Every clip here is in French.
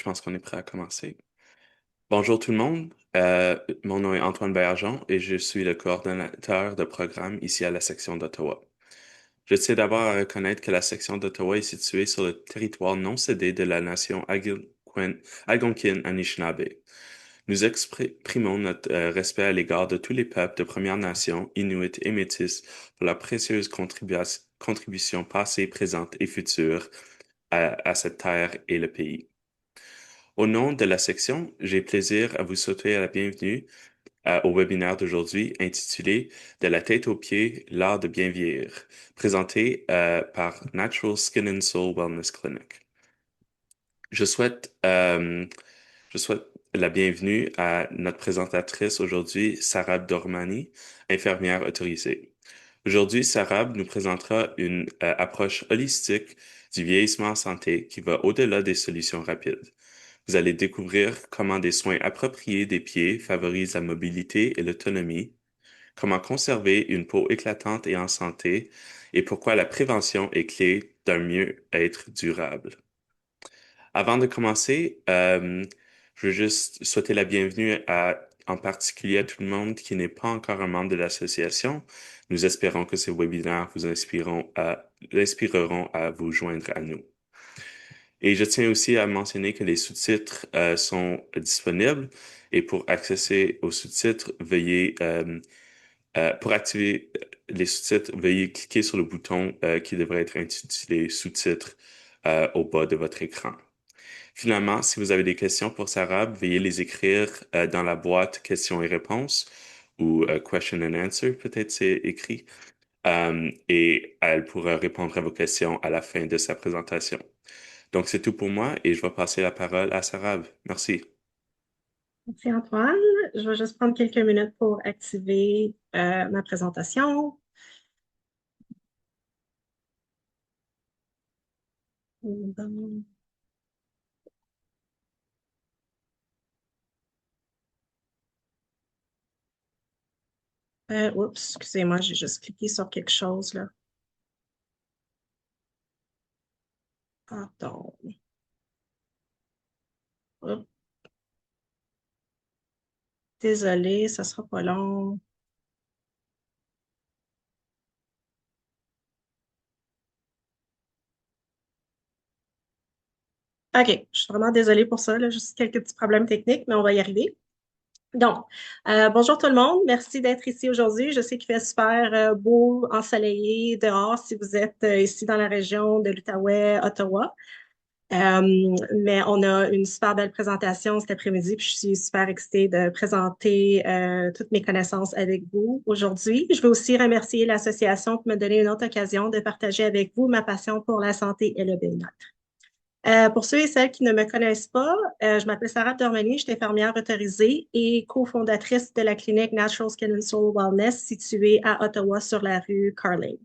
Je pense qu'on est prêt à commencer. Bonjour tout le monde. Mon nom est Antoine Bergeon et je suis le coordonnateur de programme ici à la section d'Ottawa. Je tiens d'abord à reconnaître que la section d'Ottawa est située sur le territoire non cédé de la nation Algonquin Anishinaabe. Nous exprimons notre respect à l'égard de tous les peuples de Premières Nations, Inuits et Métis pour leur précieuse contribution passée, présente et future à cette terre et le pays. Au nom de la section, j'ai plaisir à vous souhaiter la bienvenue au webinaire d'aujourd'hui intitulé De la tête aux pieds, l'art de bien vieillir, présenté par Natural Skin and Soul Wellness Clinic. Je souhaite, euh, je souhaite la bienvenue à notre présentatrice aujourd'hui, Sarab Dormani, infirmière autorisée. Aujourd'hui, Sarab nous présentera une approche holistique du vieillissement en santé qui va au-delà des solutions rapides. Vous allez découvrir comment des soins appropriés des pieds favorisent la mobilité et l'autonomie, comment conserver une peau éclatante et en santé, et pourquoi la prévention est clé d'un mieux-être durable. Avant de commencer, je veux juste souhaiter la bienvenue en particulier à tout le monde qui n'est pas encore un membre de l'association. Nous espérons que ces webinaires vous inspireront à vous joindre à nous. Et je tiens aussi à mentionner que les sous-titres sont disponibles et pour accéder aux sous-titres, pour activer les sous-titres, veuillez cliquer sur le bouton qui devrait être intitulé sous-titres au bas de votre écran. Finalement, si vous avez des questions pour Sarah, veuillez les écrire dans la boîte questions et réponses ou question and answer, peut-être c'est écrit, et elle pourra répondre à vos questions à la fin de sa présentation. Donc, c'est tout pour moi et je vais passer la parole à Sarah. Merci. Merci Antoine. Je vais juste prendre quelques minutes pour activer ma présentation. Oups, excusez-moi, j'ai juste cliqué sur quelque chose là. Pardon. Oups, désolée, ça sera pas long. OK, je suis vraiment désolée pour ça, là, juste quelques petits problèmes techniques, mais on va y arriver. Donc, bonjour tout le monde. Merci d'être ici aujourd'hui. Je sais qu'il fait super beau, ensoleillé dehors si vous êtes ici dans la région de l'Outaouais, Ottawa. Mais on a une super belle présentation cet après-midi, puis je suis super excitée de présenter toutes mes connaissances avec vous aujourd'hui. Je veux aussi remercier l'association pour me donner une autre occasion de partager avec vous ma passion pour la santé et le bien-être. Pour ceux et celles qui ne me connaissent pas, je m'appelle Sarah Dormani, je suis infirmière autorisée et cofondatrice de la clinique Natural Skin and Soul Wellness située à Ottawa sur la rue Carling.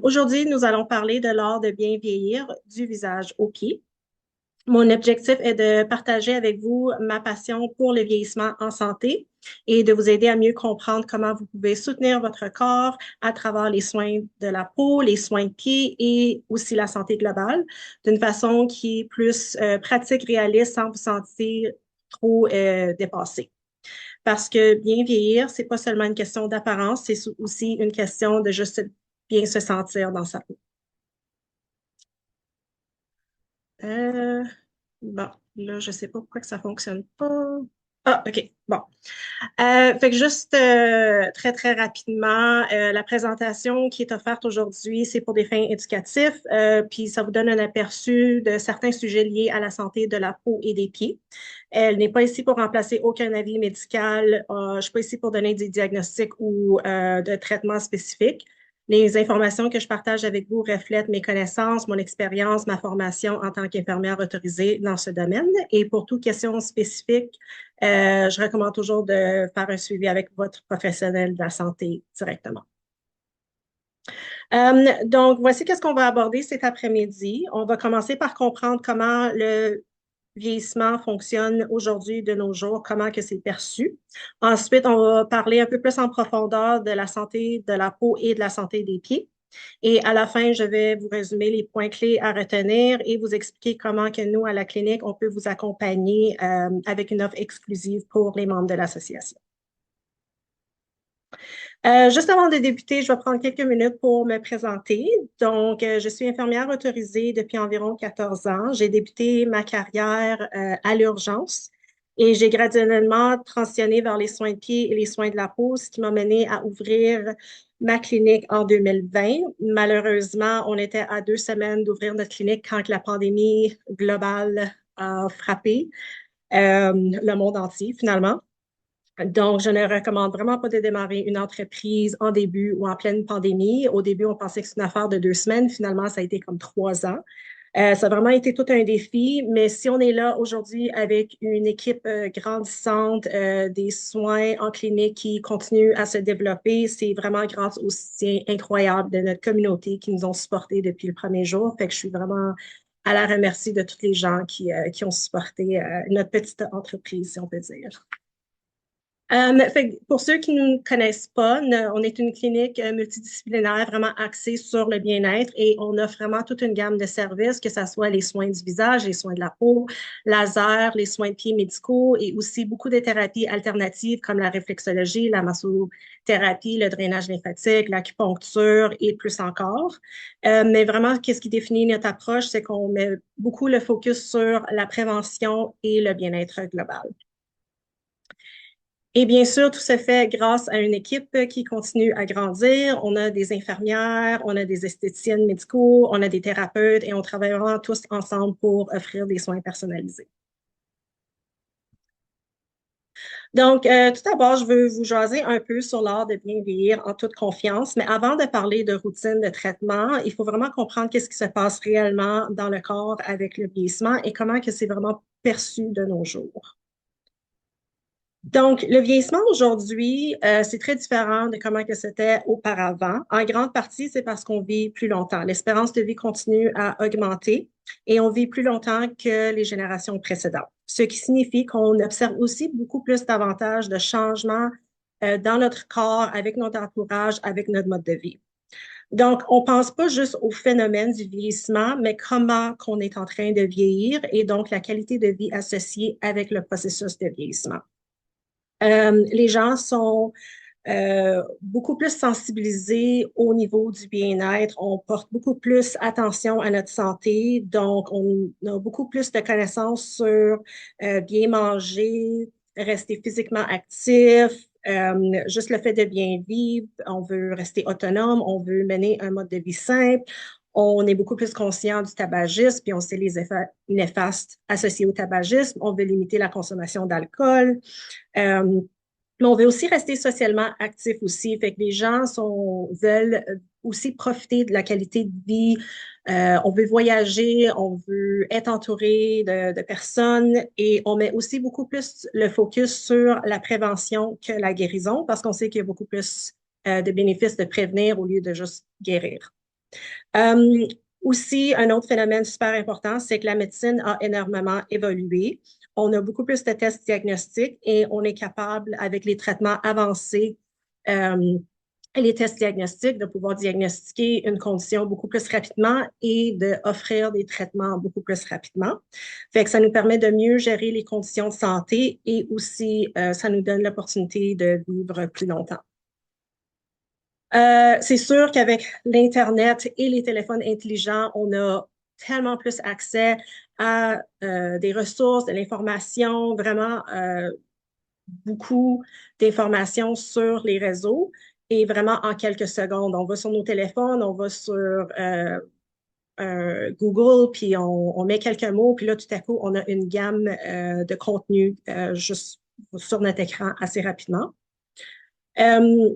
Aujourd'hui, nous allons parler de l'art de bien vieillir du visage aux pieds. Mon objectif est de partager avec vous ma passion pour le vieillissement en santé et de vous aider à mieux comprendre comment vous pouvez soutenir votre corps à travers les soins de la peau, les soins de pied et aussi la santé globale d'une façon qui est plus pratique, réaliste, sans vous sentir trop dépassé. Parce que bien vieillir, c'est pas seulement une question d'apparence, c'est aussi une question de juste bien se sentir dans sa peau. Euh, Bon, là, je sais pas pourquoi que ça fonctionne pas. Ah, OK. Bon. Fait que juste très, très rapidement, la présentation qui est offerte aujourd'hui, c'est pour des fins éducatives, puis ça vous donne un aperçu de certains sujets liés à la santé de la peau et des pieds. Elle n'est pas ici pour remplacer aucun avis médical. Je ne suis pas ici pour donner des diagnostics ou de traitements spécifiques. Les informations que je partage avec vous reflètent mes connaissances, mon expérience, ma formation en tant qu'infirmière autorisée dans ce domaine. Et pour toute question spécifique, je recommande toujours de faire un suivi avec votre professionnel de la santé directement. Donc, voici qu'est-ce qu'on va aborder cet après-midi. On va commencer par comprendre comment le vieillissement fonctionne aujourd'hui de nos jours, comment que c'est perçu. Ensuite, on va parler un peu plus en profondeur de la santé de la peau et de la santé des pieds. Et à la fin, je vais vous résumer les points clés à retenir et vous expliquer comment que nous, à la clinique, on peut vous accompagner avec une offre exclusive pour les membres de l'association. Juste avant de débuter, je vais prendre quelques minutes pour me présenter. Donc, je suis infirmière autorisée depuis environ 14 ans. J'ai débuté ma carrière à l'urgence et j'ai graduellement transitionné vers les soins de pied et les soins de la peau, ce qui m'a mené à ouvrir ma clinique en 2020. Malheureusement, on était à 2 semaines d'ouvrir notre clinique quand la pandémie globale a frappé le monde entier, finalement. Donc, je ne recommande vraiment pas de démarrer une entreprise en début ou en pleine pandémie. Au début, on pensait que c'était une affaire de 2 semaines. Finalement, ça a été comme 3 ans. Ça a vraiment été tout un défi, mais si on est là aujourd'hui avec une équipe grandissante, des soins en clinique qui continuent à se développer, c'est vraiment grâce au soutien incroyable de notre communauté qui nous ont supportés depuis le premier jour. Fait que je suis vraiment à la remercie de tous les gens qui ont supporté notre petite entreprise, si on peut dire. Fait que pour ceux qui ne nous connaissent pas, on est une clinique multidisciplinaire vraiment axée sur le bien-être et on offre vraiment toute une gamme de services, que ce soit les soins du visage, les soins de la peau, laser, les soins de pieds médicaux et aussi beaucoup de thérapies alternatives comme la réflexologie, la massothérapie, le drainage lymphatique, l'acupuncture et plus encore. Mais vraiment, qu'est-ce qui définit notre approche, c'est qu'on met beaucoup le focus sur la prévention et le bien-être global. Et bien sûr, tout se fait grâce à une équipe qui continue à grandir. On a des infirmières, on a des esthéticiennes médicaux, on a des thérapeutes et on travaille vraiment tous ensemble pour offrir des soins personnalisés. Donc, tout d'abord, je veux vous jaser un peu sur l'art de bien vieillir en toute confiance. Mais avant de parler de routine de traitement, il faut vraiment comprendre qu'est-ce qui se passe réellement dans le corps avec le vieillissement et comment que c'est vraiment perçu de nos jours. Donc, le vieillissement aujourd'hui, c'est très différent de comment que c'était auparavant. En grande partie, c'est parce qu'on vit plus longtemps. L'espérance de vie continue à augmenter et on vit plus longtemps que les générations précédentes. Ce qui signifie qu'on observe aussi beaucoup plus davantage de changements dans notre corps, avec notre entourage, avec notre mode de vie. Donc, on pense pas juste au phénomène du vieillissement, mais comment qu'on est en train de vieillir et donc la qualité de vie associée avec le processus de vieillissement. Les gens sont beaucoup plus sensibilisés au niveau du bien-être. On porte beaucoup plus attention à notre santé. Donc, on a beaucoup plus de connaissances sur bien manger, rester physiquement actif, juste le fait de bien vivre. On veut rester autonome, on veut mener un mode de vie simple. On est beaucoup plus conscient du tabagisme, puis on sait les effets néfastes associés au tabagisme. On veut limiter la consommation d'alcool. Euh, mais on veut aussi rester socialement actif aussi. Fait que les gens veulent aussi profiter de la qualité de vie. On veut voyager, on veut être entouré de personnes et on met aussi beaucoup plus le focus sur la prévention que la guérison parce qu'on sait qu'il y a beaucoup plus de bénéfices de prévenir au lieu de juste guérir. Euh, Aussi, un autre phénomène super important, c'est que la médecine a énormément évolué. On a beaucoup plus de tests diagnostiques et on est capable, avec les traitements avancés et les tests diagnostiques, de pouvoir diagnostiquer une condition beaucoup plus rapidement et d'offrir des traitements beaucoup plus rapidement. Fait que ça nous permet de mieux gérer les conditions de santé et aussi, ça nous donne l'opportunité de vivre plus longtemps. C'est sûr qu'avec l'Internet et les téléphones intelligents, on a tellement plus accès à des ressources, de l'information, vraiment beaucoup d'informations sur les réseaux et vraiment en quelques secondes. On va sur nos téléphones, on va sur Google, puis on met quelques mots, puis là, tout à coup, on a une gamme de contenu juste sur notre écran assez rapidement. Euh,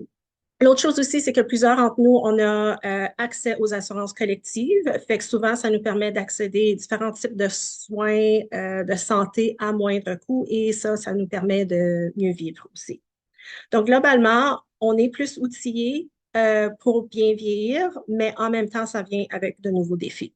L'autre chose aussi, c'est que plusieurs d'entre nous, on a accès aux assurances collectives. Fait que souvent, ça nous permet d'accéder à différents types de soins de santé à moindre coût et ça nous permet de mieux vivre aussi. Donc, globalement, on est plus outillé pour bien vieillir, mais en même temps, ça vient avec de nouveaux défis.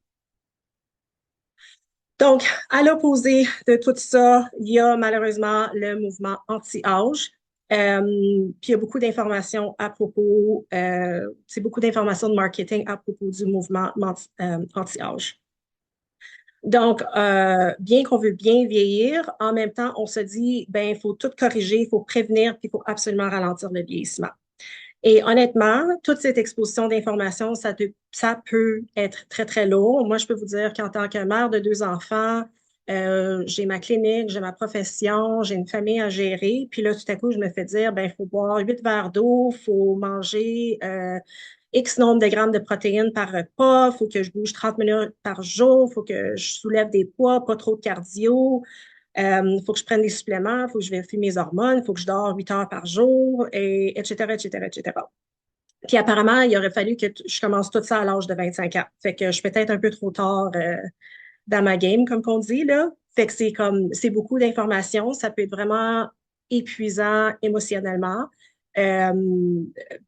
Donc, à l'opposé de tout ça, il y a malheureusement le mouvement anti-âge. Puis il y a beaucoup d'informations à propos, c'est beaucoup d'informations de marketing à propos du mouvement anti-âge. Donc, bien qu'on veut bien vieillir, en même temps, on se dit, ben, il faut tout corriger, il faut prévenir, puis il faut absolument ralentir le vieillissement. Et honnêtement, toute cette exposition d'informations, ça peut être très, très lourd. Moi, je peux vous dire qu'en tant que mère de deux enfants, j'ai ma clinique, j'ai ma profession, j'ai une famille à gérer. Puis là, tout à coup, je me fais dire, ben, il faut boire 8 verres d'eau, il faut manger X nombre de grammes de protéines par repas, il faut que je bouge 30 minutes par jour, il faut que je soulève des poids, pas trop de cardio. Il faut que je prenne des suppléments, il faut que je vérifie mes hormones, il faut que je dors 8 heures par jour, etc., etc., etc. Puis apparemment, il aurait fallu que je commence tout ça à l'âge de 25 ans. Fait que je suis peut-être un peu trop tard dans ma game, comme qu'on dit, là. Fait que c'est beaucoup d'informations. Ça peut être vraiment épuisant émotionnellement. Euh,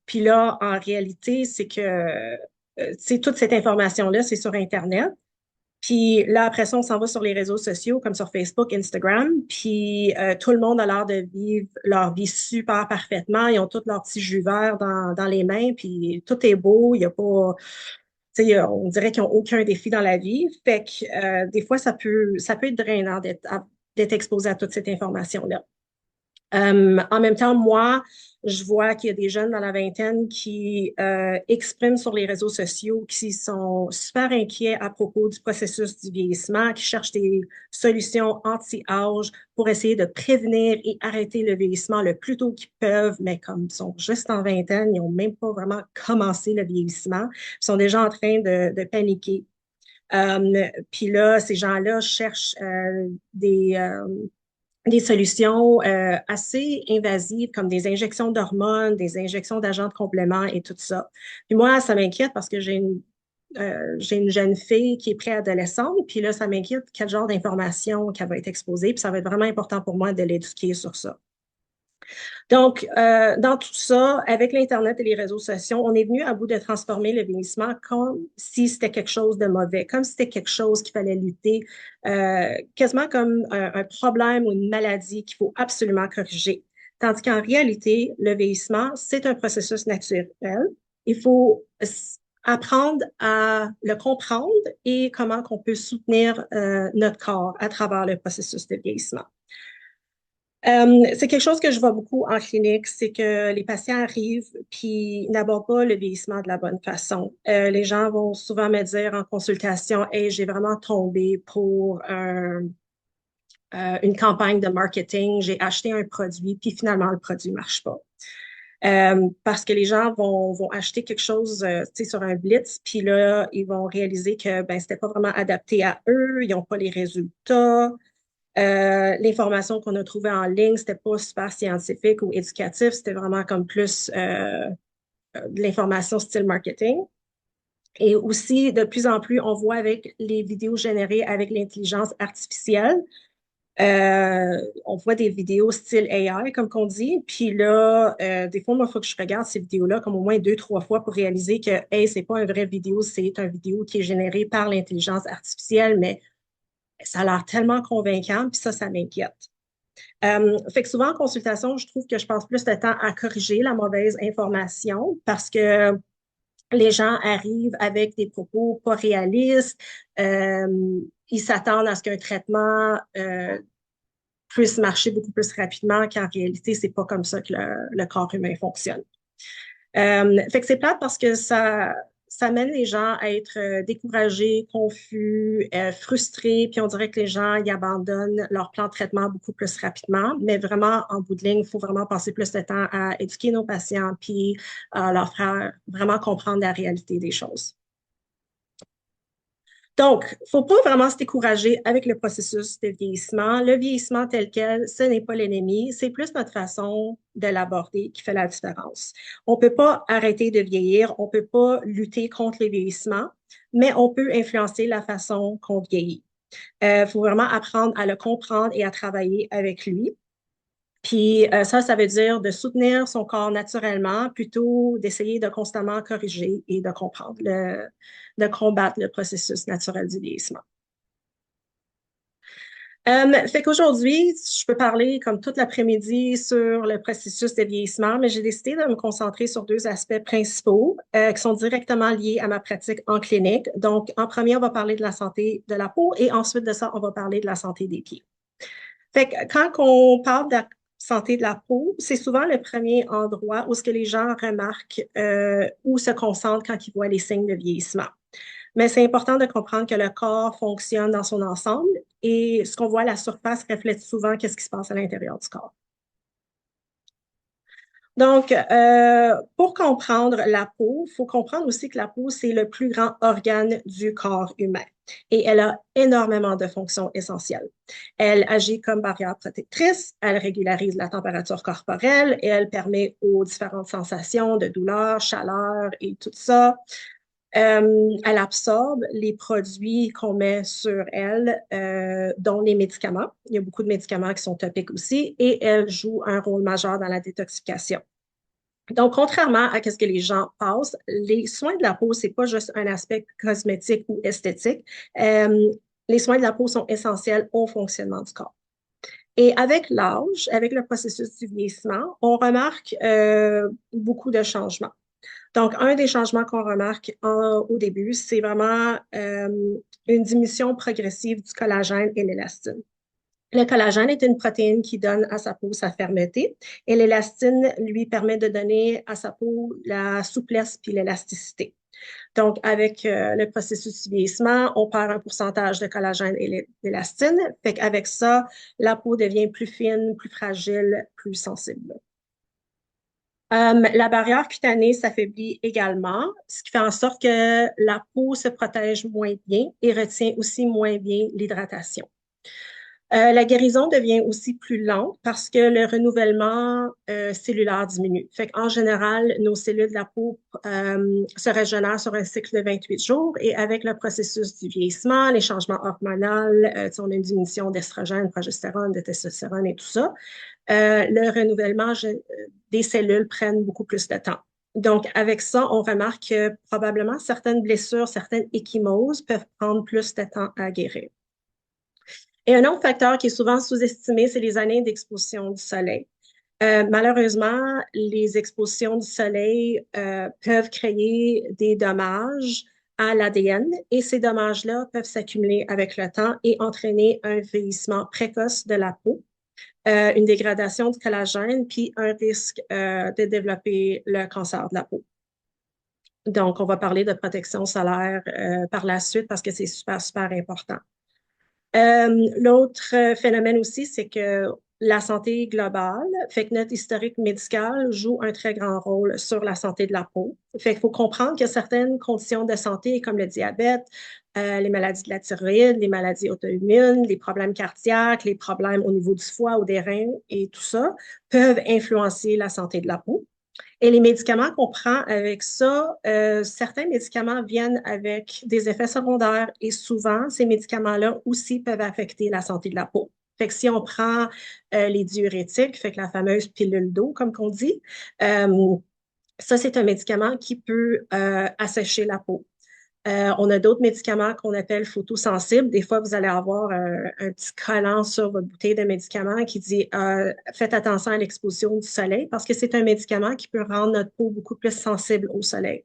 Puis là, en réalité, c'est que toute cette information-là, c'est sur Internet. Puis là, après ça, on s'en va sur les réseaux sociaux comme sur Facebook, Instagram. Puis tout le monde a l'air de vivre leur vie super parfaitement. Ils ont tous leurs petits jus verts dans les mains. Puis tout est beau. Il y a pas, tu sais, on dirait qu'ils n'ont aucun défi dans la vie. Fait que des fois, ça peut être drainant d'être exposé à toute cette information-là. En même temps, moi, je vois qu'il y a des jeunes dans la vingtaine qui expriment sur les réseaux sociaux, qui sont super inquiets à propos du processus du vieillissement, qui cherchent des solutions anti-âge pour essayer de prévenir et arrêter le vieillissement le plus tôt qu'ils peuvent, mais comme ils sont juste en vingtaine, ils n'ont même pas vraiment commencé le vieillissement, ils sont déjà en train de paniquer. Puis là, ces gens-là cherchent des solutions assez invasives comme des injections d'hormones, des injections d'agents de complément et tout ça. Puis moi, ça m'inquiète parce que j'ai une jeune fille qui est préadolescente, puis là, ça m'inquiète quel genre d'informations qu'elle va être exposée, puis ça va être vraiment important pour moi de l'éduquer sur ça. Donc, dans tout ça, avec l'Internet et les réseaux sociaux, on est venu à bout de transformer le vieillissement comme si c'était quelque chose de mauvais, comme si c'était quelque chose qu'il fallait lutter, quasiment comme un problème ou une maladie qu'il faut absolument corriger. Tandis qu'en réalité, le vieillissement, c'est un processus naturel. Il faut apprendre à le comprendre et comment qu'on peut soutenir notre corps à travers le processus de vieillissement. C'est quelque chose que je vois beaucoup en clinique, c'est que les patients arrivent puis n'abordent pas le vieillissement de la bonne façon. Les gens vont souvent me dire en consultation, hey, j'ai vraiment tombé pour une campagne de marketing, j'ai acheté un produit puis finalement le produit marche pas. Parce que les gens vont acheter quelque chose, tu sais, sur un blitz, puis là, ils vont réaliser que ben c'était pas vraiment adapté à eux, ils n'ont pas les résultats. L'information qu'on a trouvée en ligne, c'était pas super scientifique ou éducatif, c'était vraiment comme plus de l'information style marketing. Et aussi, de plus en plus, on voit avec les vidéos générées avec l'intelligence artificielle, on voit des vidéos style AI, comme qu'on dit. Puis là, des fois, moi, il faut que je regarde ces vidéos-là comme au moins 2, 3 fois pour réaliser que, hey, c'est pas une vraie vidéo, c'est une vidéo qui est générée par l'intelligence artificielle, mais ça a l'air tellement convaincant, puis ça m'inquiète. Fait que souvent en consultation, je trouve que je passe plus de temps à corriger la mauvaise information parce que les gens arrivent avec des propos pas réalistes. Ils s'attendent à ce qu'un traitement puisse marcher beaucoup plus rapidement qu'en réalité, c'est pas comme ça que le corps humain fonctionne. Fait que c'est plate parce que ça mène les gens à être découragés, confus, frustrés, puis on dirait que les gens y abandonnent leur plan de traitement beaucoup plus rapidement. Mais vraiment, en bout de ligne, il faut vraiment passer plus de temps à éduquer nos patients, puis leur faire vraiment comprendre la réalité des choses. Donc, il ne faut pas vraiment se décourager avec le processus de vieillissement. Le vieillissement tel quel, ce n'est pas l'ennemi, c'est plus notre façon de l'aborder qui fait la différence. On ne peut pas arrêter de vieillir, on ne peut pas lutter contre le vieillissement, mais on peut influencer la façon qu'on vieillit. Il faut vraiment apprendre à le comprendre et à travailler avec lui. Puis ça veut dire de soutenir son corps naturellement plutôt d'essayer de constamment corriger et de comprendre, de combattre le processus naturel du vieillissement. Fait qu'aujourd'hui, je peux parler comme toute l'après-midi sur le processus de vieillissement, mais j'ai décidé de me concentrer sur deux aspects principaux qui sont directement liés à ma pratique en clinique. Donc, en premier, on va parler de la santé de la peau et ensuite de ça, on va parler de la santé des pieds. Fait que quand on parle de la santé de la peau, c'est souvent le premier endroit où ce que les gens remarquent ou se concentrent quand ils voient les signes de vieillissement. Mais c'est important de comprendre que le corps fonctionne dans son ensemble et ce qu'on voit à la surface reflète souvent qu'est-ce qui se passe à l'intérieur du corps. Donc, pour comprendre la peau, il faut comprendre aussi que la peau, c'est le plus grand organe du corps humain et elle a énormément de fonctions essentielles. Elle agit comme barrière protectrice, elle régularise la température corporelle et elle permet aux différentes sensations de douleur, chaleur et tout ça. Elle absorbe les produits qu'on met sur elle, dont les médicaments. Il y a beaucoup de médicaments qui sont topiques aussi, et elle joue un rôle majeur dans la détoxification. Donc, contrairement à ce que les gens pensent, les soins de la peau, c'est pas juste un aspect cosmétique ou esthétique. Euh, les soins de la peau sont essentiels au fonctionnement du corps. Et avec l'âge, avec le processus du vieillissement, on remarque beaucoup de changements. Donc, un des changements qu'on remarque au début, c'est vraiment une diminution progressive du collagène et l'élastine. Le collagène est une protéine qui donne à sa peau sa fermeté et l'élastine lui permet de donner à sa peau la souplesse puis l'élasticité. Donc, avec le processus du vieillissement, on perd un pourcentage de collagène et d'élastine. Fait qu'avec ça, la peau devient plus fine, plus fragile, plus sensible. La barrière cutanée s'affaiblit également, ce qui fait en sorte que la peau se protège moins bien et retient aussi moins bien l'hydratation. La guérison devient aussi plus lente parce que le renouvellement cellulaire diminue. Fait qu'en général, nos cellules de la peau se régénèrent sur un cycle de 28 jours et avec le processus du vieillissement, les changements hormonaux, on a une diminution d'estrogène, progestérone, de testostérone et tout ça, le renouvellement des cellules prennent beaucoup plus de temps. Donc, avec ça, on remarque que probablement certaines blessures, certaines ecchymoses peuvent prendre plus de temps à guérir. Et un autre facteur qui est souvent sous-estimé, c'est les années d'exposition du soleil. Malheureusement, les expositions du soleil peuvent créer des dommages à l'ADN et ces dommages-là peuvent s'accumuler avec le temps et entraîner un vieillissement précoce de la peau, une dégradation du collagène, puis un risque de développer le cancer de la peau. Donc, on va parler de protection solaire par la suite parce que c'est super, super important. L'autre phénomène aussi, c'est que la santé globale, fait que notre historique médical joue un très grand rôle sur la santé de la peau. Fait qu'il faut comprendre que certaines conditions de santé, comme le diabète, les maladies de la thyroïde, les maladies auto-immunes, les problèmes cardiaques, les problèmes au niveau du foie ou des reins et tout ça, peuvent influencer la santé de la peau. Et les médicaments qu'on prend avec ça, certains médicaments viennent avec des effets secondaires et souvent, ces médicaments-là aussi peuvent affecter la santé de la peau. Fait que si on prend les diurétiques, fait que la fameuse pilule d'eau, comme qu'on dit, euh, ça, c'est un médicament qui peut assécher la peau. On a d'autres médicaments qu'on appelle photosensibles. Des fois, vous allez avoir un petit collant sur votre bouteille de médicaments qui dit faites attention à l'exposition du soleil parce que c'est un médicament qui peut rendre notre peau beaucoup plus sensible au soleil.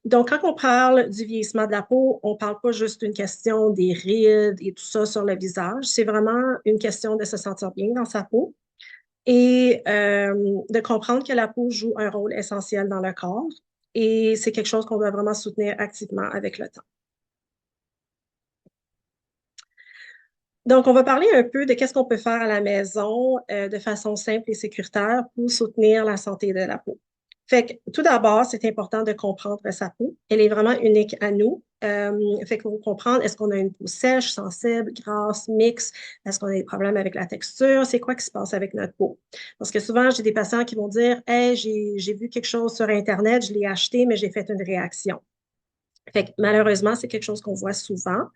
Donc, quand on parle du vieillissement de la peau, on ne parle pas juste d'une question des rides et tout ça sur le visage. C'est vraiment une question de se sentir bien dans sa peau et de comprendre que la peau joue un rôle essentiel dans le corps. Et c'est quelque chose qu'on doit vraiment soutenir activement avec le temps. Donc, on va parler un peu de qu'est-ce qu'on peut faire à la maison de façon simple et sécuritaire pour soutenir la santé de la peau. Fait que, tout d'abord, c'est important de comprendre sa peau. Elle est vraiment unique à nous. Fait qu'il faut comprendre, est-ce qu'on a une peau sèche, sensible, grasse, mixte? Est-ce qu'on a des problèmes avec la texture? C'est quoi qui se passe avec notre peau? Parce que souvent, j'ai des patients qui vont dire, hey, j'ai vu quelque chose sur Internet, je l'ai acheté, mais j'ai fait une réaction. Fait que malheureusement, c'est quelque chose qu'on voit souvent.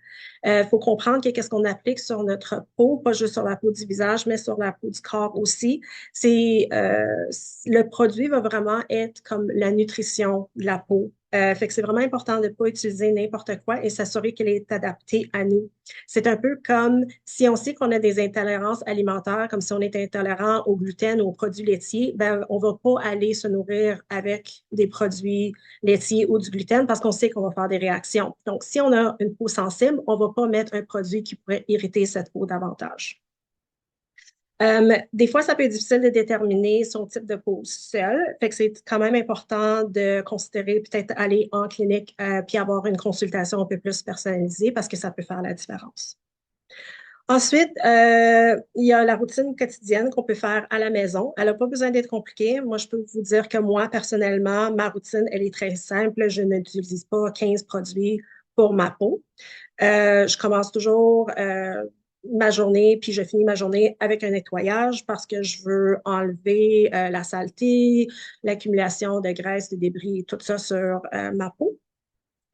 Il faut comprendre que qu'est-ce qu'on applique sur notre peau, pas juste sur la peau du visage, mais sur la peau du corps aussi. Le produit va vraiment être comme la nutrition de la peau Fait que c'est vraiment important de ne pas utiliser n'importe quoi et s'assurer qu'elle est adaptée à nous. C'est un peu comme si on sait qu'on a des intolérances alimentaires, comme si on est intolérant au gluten ou aux produits laitiers, ben, on ne va pas aller se nourrir avec des produits laitiers ou du gluten parce qu'on sait qu'on va faire des réactions. Donc, si on a une peau sensible, on ne va pas mettre un produit qui pourrait irriter cette peau davantage. Des fois, ça peut être difficile de déterminer son type de peau seul. Fait que c'est quand même important de considérer peut-être aller en clinique puis avoir une consultation un peu plus personnalisée parce que ça peut faire la différence. Ensuite, il y a la routine quotidienne qu'on peut faire à la maison. Elle n'a pas besoin d'être compliquée. Moi, je peux vous dire que moi, personnellement, ma routine, elle est très simple. Je n'utilise pas 15 produits pour ma peau. Je commence toujours ma journée, puis je finis ma journée avec un nettoyage parce que je veux enlever la saleté, l'accumulation de graisse, de débris, tout ça sur ma peau.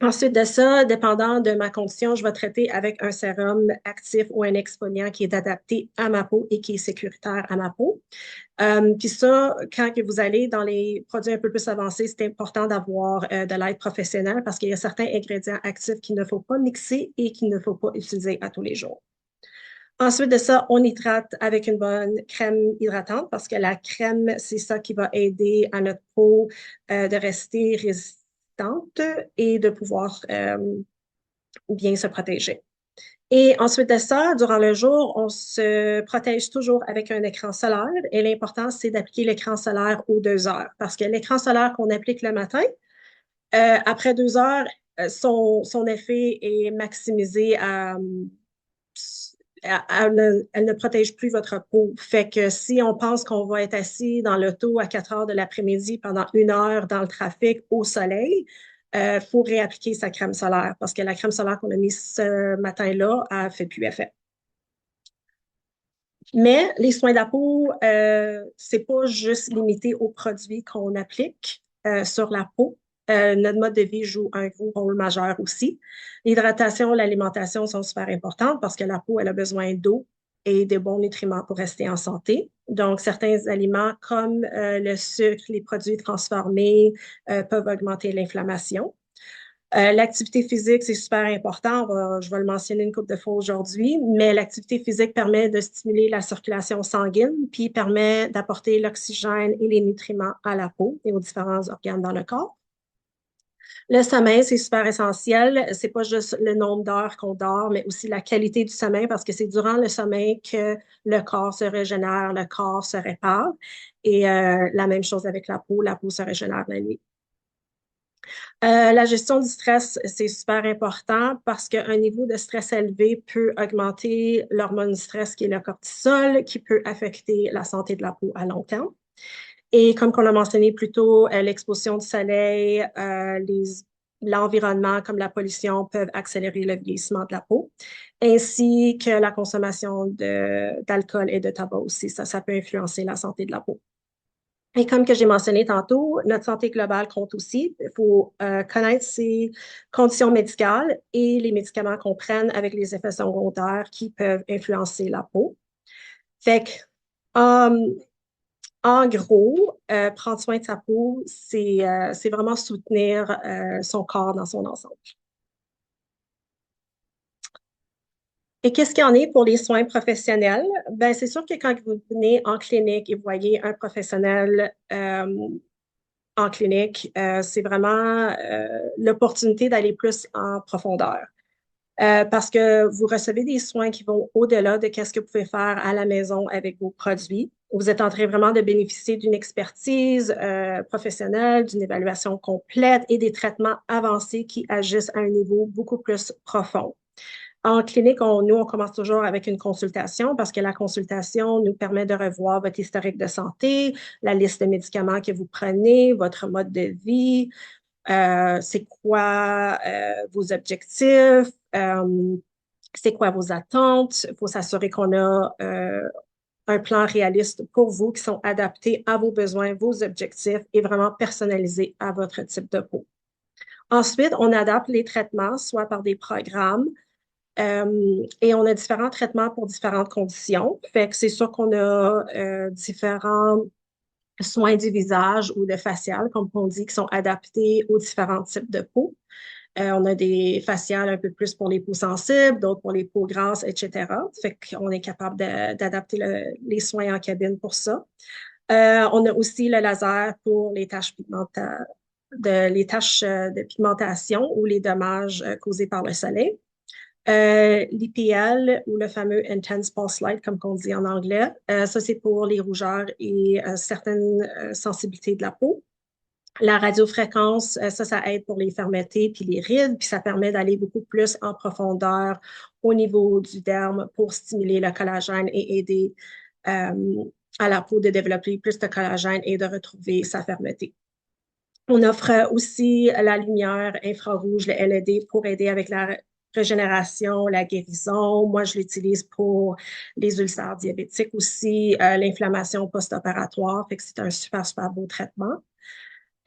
Ensuite de ça, dépendant de ma condition, je vais traiter avec un sérum actif ou un exfoliant qui est adapté à ma peau et qui est sécuritaire à ma peau. Puis ça, quand que vous allez dans les produits un peu plus avancés, c'est important d'avoir de l'aide professionnelle parce qu'il y a certains ingrédients actifs qu'il ne faut pas mixer et qu'il ne faut pas utiliser à tous les jours. Ensuite de ça, on hydrate avec une bonne crème hydratante parce que la crème, c'est ça qui va aider à notre peau de rester résistante et de pouvoir bien se protéger. Et ensuite de ça, durant le jour, on se protège toujours avec un écran solaire. Et l'important, c'est d'appliquer l'écran solaire aux 2 heures. Parce que l'écran solaire qu'on applique le matin, après 2 heures, son effet est maximisé elle ne protège plus votre peau. Fait que si on pense qu'on va être assis dans l'auto à 4 heures de l'après-midi pendant 1 heure dans le trafic au soleil, faut réappliquer sa crème solaire parce que la crème solaire qu'on a mise ce matin-là, elle fait plus effet. Mais les soins de la peau, c'est pas juste limité aux produits qu'on applique sur la peau. Notre mode de vie joue un gros rôle majeur aussi. L'hydratation, l'alimentation sont super importantes parce que la peau, elle a besoin d'eau et de bons nutriments pour rester en santé. Donc, certains aliments comme le sucre, les produits transformés peuvent augmenter l'inflammation. L'activité physique, c'est super important. Je vais le mentionner une couple de fois aujourd'hui, mais l'activité physique permet de stimuler la circulation sanguine, puis permet d'apporter l'oxygène et les nutriments à la peau et aux différents organes dans le corps. Le sommeil, c'est super essentiel. C'est pas juste le nombre d'heures qu'on dort, mais aussi la qualité du sommeil, parce que c'est durant le sommeil que le corps se régénère, le corps se répare. Et la même chose avec la peau se régénère la nuit. La gestion du stress, c'est super important parce qu'un niveau de stress élevé peut augmenter l'hormone du stress qui est le cortisol, qui peut affecter la santé de la peau à long terme. Et comme on l'a mentionné plus tôt, l'exposition du soleil, l'environnement comme la pollution peuvent accélérer le vieillissement de la peau, ainsi que la consommation d'alcool et de tabac aussi. Ça peut influencer la santé de la peau. Et comme que j'ai mentionné tantôt, notre santé globale compte aussi. Il faut connaître ses conditions médicales et les médicaments qu'on prenne avec les effets secondaires qui peuvent influencer la peau. Fait que, euh, en gros, prendre soin de sa peau, c'est vraiment soutenir son corps dans son ensemble. Et qu'est-ce qu'il y en est pour les soins professionnels? Ben, c'est sûr que quand vous venez en clinique et vous voyez un professionnel en clinique, c'est vraiment l'opportunité d'aller plus en profondeur. Parce que vous recevez des soins qui vont au-delà de ce que vous pouvez faire à la maison avec vos produits. Vous êtes en train vraiment de bénéficier d'une expertise professionnelle, d'une évaluation complète et des traitements avancés qui agissent à un niveau beaucoup plus profond. En clinique, nous, on commence toujours avec une consultation parce que la consultation nous permet de revoir votre historique de santé, la liste de médicaments que vous prenez, votre mode de vie, c'est quoi vos objectifs, c'est quoi vos attentes. Il faut s'assurer qu'on a un plan réaliste pour vous qui sont adaptés à vos besoins, vos objectifs et vraiment personnalisés à votre type de peau. Ensuite, on adapte les traitements, soit par des programmes, et on a différents traitements pour différentes conditions. Fait que c'est sûr qu'on a différents soins du visage ou de facial, comme on dit, qui sont adaptés aux différents types de peau. On a des faciales un peu plus pour les peaux sensibles, d'autres pour les peaux grasses, etc. Fait qu'on est capable d'adapter les soins en cabine pour ça. On a aussi le laser pour les taches les taches de pigmentation ou les dommages causés par le soleil. L'IPL ou le fameux Intense Pulse Light, comme on dit en anglais, ça c'est pour les rougeurs et certaines sensibilités de la peau. La radiofréquence, ça aide pour les fermetés puis les rides, puis ça permet d'aller beaucoup plus en profondeur au niveau du derme pour stimuler le collagène et aider euh, à la peau de développer plus de collagène et de retrouver sa fermeté. On offre aussi la lumière infrarouge, le LED, pour aider avec la régénération, la guérison. Moi, je l'utilise pour les ulcères diabétiques aussi, l'inflammation post-opératoire. Fait que c'est un super, super beau traitement.